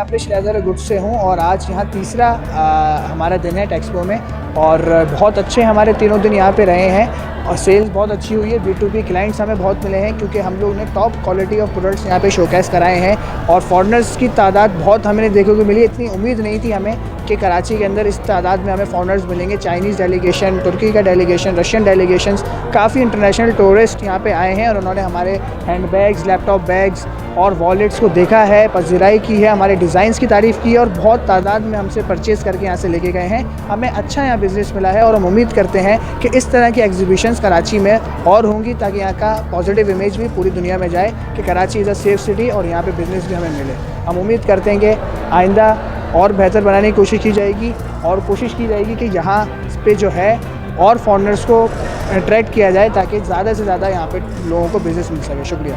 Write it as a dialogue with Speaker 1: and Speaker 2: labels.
Speaker 1: यहाँ पे श्रेजर गुड्स से हूँ और आज यहाँ तीसरा हमारा दिन है टेक्सपो में और बहुत अच्छे हमारे तीनों दिन यहाँ पे रहे हैं और सेल्स बहुत अच्छी हुई है। B2B क्लाइंट्स हमें बहुत मिले हैं क्योंकि हम लोग ने टॉप क्वालिटी ऑफ प्रोडक्ट्स यहाँ पे शोकेस कराए हैं और फॉरेनर्स की तादाद बहुत हमें देखने को मिली। इतनी उम्मीद नहीं थी हमें कि कराची के अंदर इस तादाद में हमें फॉरेनर्स मिलेंगे। चाइनीज़ डेलीगेशन, तुर्की का डेलीगेशन, रशियन डेलीगेशंस, काफ़ी इंटरनेशनल टूरिस्ट यहाँ पे आए हैं और उन्होंने हमारे हैंड बैग्स, लैपटॉप बैग्स और वॉलेट्स को देखा है, पज़िराई की है, हमारे डिज़ाइंस की तारीफ़ की है और बहुत तादाद में हमसे परचेज़ करके यहाँ से लेके गए हैं। हमें अच्छा यहाँ बिज़नेस मिला है और हम उम्मीद करते हैं कि इस तरह की एग्जीबिशंस कराची में और होंगी ताकि यहाँ का पॉजिटिव इमेज भी पूरी दुनिया में जाए कि Karachi is a safe city और यहाँ पे बिज़नेस भी हमें मिले। हम उम्मीद करते हैं कि आइंदा और बेहतर बनाने की कोशिश की जाएगी और कोशिश की जाएगी कि यहाँ पे जो है और फॉरेनर्स को अट्रैक्ट किया जाए ताकि ज़्यादा से ज़्यादा यहाँ पे लोगों को बिज़नेस मिल सके। शुक्रिया।